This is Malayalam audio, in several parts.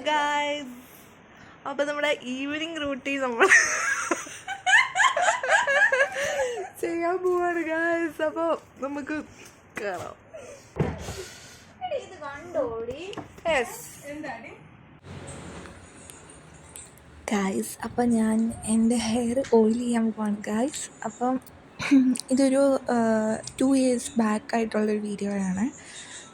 ഗായ്സ്, അപ്പോൾ നമ്മുടെ ഈവനിങ് റൂട്ടീൻ നമ്മൾ ചെയ്യാൻ പോവാണ് ഗായ്സ്. അപ്പോൾ നമുക്ക് കാണാം. ഗായ്സ്, അപ്പം ഞാൻ എൻ്റെ ഹെയർ ഓയിൽ ചെയ്യാൻ പോവാണ് ഗായ്സ്. അപ്പം ഇതൊരു 2 years ബാക്കായിട്ടുള്ളൊരു വീഡിയോയാണ്.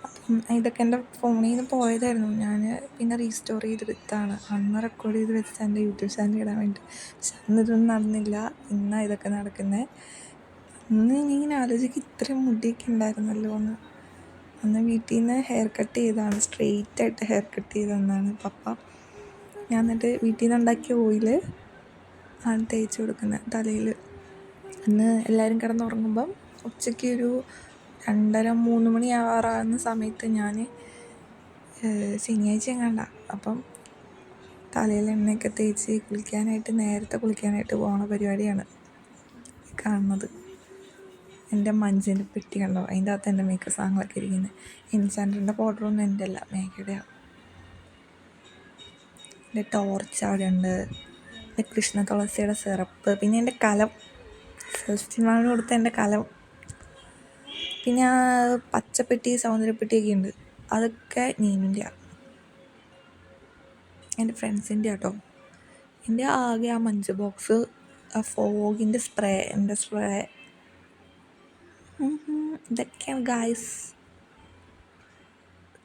അപ്പം ഇതൊക്കെ എൻ്റെ ഫോണിൽ നിന്ന് പോയതായിരുന്നു. ഞാൻ പിന്നെ റീസ്റ്റോർ ചെയ്തെടുത്താണ്. അന്ന് റെക്കോർഡ് ചെയ്ത് വെച്ചാൽ എൻ്റെ യൂട്യൂബ് ചാനൽ ഇടാൻ വേണ്ടി. പക്ഷെ അന്ന് ഇതൊന്നും നടന്നില്ല. ഇന്നാണ് ഇതൊക്കെ നടക്കുന്നത്. അന്ന് ഇങ്ങനെ ആലോചിക്കും, ഇത്രയും മുടിയൊക്കെ ഉണ്ടായിരുന്നല്ലോ എന്ന്. അന്ന് വീട്ടിൽ നിന്ന് ഹെയർ കട്ട് ചെയ്തതാണ്, സ്ട്രെയിറ്റായിട്ട് ഹെയർ കട്ട് ചെയ്തതെന്നാണ് പപ്പ. ഞാൻ എന്നിട്ട് വീട്ടിൽ നിന്ന് ഉണ്ടാക്കിയ ഓയിൽ ആണ് തേച്ച് കൊടുക്കുന്നത് തലയിൽ. അന്ന് എല്ലാവരും കിടന്നുറങ്ങുമ്പം ഉച്ചയ്ക്ക് ഒരു 2:30-3 മണി ആവാറാകുന്ന സമയത്ത് ഞാൻ ശനിയാഴ്ച എങ്ങാണ്ട അപ്പം തലയിൽ എണ്ണയൊക്കെ തേച്ച് നേരത്തെ കുളിക്കാനായിട്ട് പോകുന്ന പരിപാടിയാണ് കാണുന്നത്. എൻ്റെ മഞ്ചിൻ്റെ പെട്ടി കണ്ടോ, അതിൻ്റെ അകത്ത് എൻ്റെ മേക്കപ്പ് സാധനങ്ങളൊക്കെ ഇരിക്കുന്നത്. എൻചാൻഡറിൻ്റെ പൗഡറൊന്നും എൻ്റെ അല്ല, മേഘയുടെയാണ്. എൻ്റെ ടോർച്ച് അവിടെ ഉണ്ട്, എൻ്റെ കൃഷ്ണ തുളസിയുടെ സിറപ്പ്, പിന്നെ എൻ്റെ കലം, സെൽസ്റ്റിമാന് കൊടുത്ത എൻ്റെ കലം, പിന്നെ ആ പച്ചപ്പെട്ടി സൗന്ദര്യപ്പെട്ടിയൊക്കെ ഉണ്ട്. അതൊക്കെ നീമിൻ്റെയാണ്, എൻ്റെ ഫ്രണ്ട്സിൻ്റെ കേട്ടോ. എൻ്റെ ആകെ ആ മഞ്ച് ബോക്സ്, ആ ഫോഗിൻ്റെ സ്പ്രേ, എൻ്റെ സ്പ്രേ, ഇതൊക്കെയാണ് ഗായ്സ്.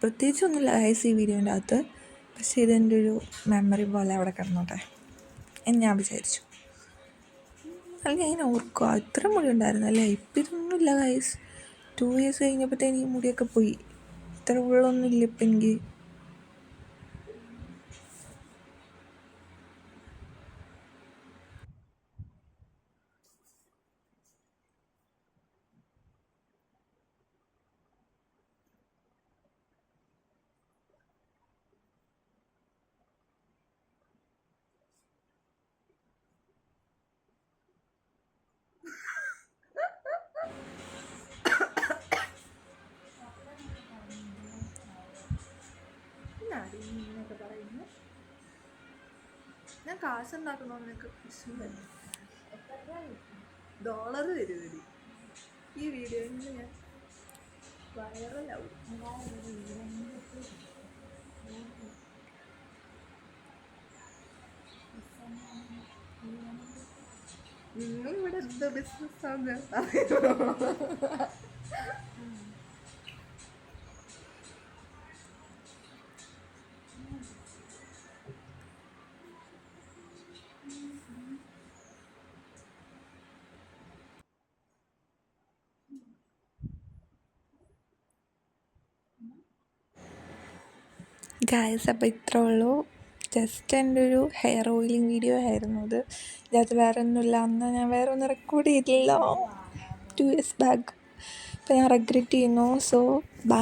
പ്രത്യേകിച്ചൊന്നുമില്ല ഗായ്സ് ഈ വീഡിയോൻ്റെ അകത്ത്. പക്ഷേ ഇതെൻ്റെ ഒരു മെമ്മറി പോലെ അവിടെ കിടന്നോട്ടെ എന്ന് ഞാൻ വിചാരിച്ചു. അല്ലെങ്കിൽ ഞാൻ ഓർക്കുക, ഇത്ര മുടി ഉണ്ടായിരുന്നല്ലേ. ഇപ്പം ഇതൊന്നുമില്ല ഗായ്സ്. 2 years കഴിഞ്ഞപ്പോഴത്തേന് ഈ മുടിയൊക്കെ പോയി. ഇത്ര ഉള്ളൊന്നും ഇല്ല ഇപ്പം എനിക്ക്. ഇങ്ങനെയൊക്കെ പറയുന്നു. ഞാൻ കാശ് ഉണ്ടാക്കണോ നിനക്ക് പ്രശ്നമില്ല. $1 തരുമതി ഈ വീഡിയോയിൽ നിന്ന്. ഞാൻ വൈറലാവും. നിങ്ങളിവിടെ എന്ത് ബിസിനസ്സാണ്? ഗായ്സ്, അപ്പോൾ ഇത്രേ ഉള്ളൂ. ജസ്റ്റ് എൻ്റെ ഒരു ഹെയർ ഓയിലിംഗ് വീഡിയോ ആയിരുന്നു ഇത്. ഇതിനകത്ത് വേറെ ഒന്നുമില്ല. അന്ന് ഞാൻ വേറെ ഒന്നും റെക്കോർഡ് ചെയ്തില്ല 2 years ബാക്ക്. അപ്പോൾ ഞാൻ റിഗ്രറ്റ് ചെയ്യുന്നു. So by.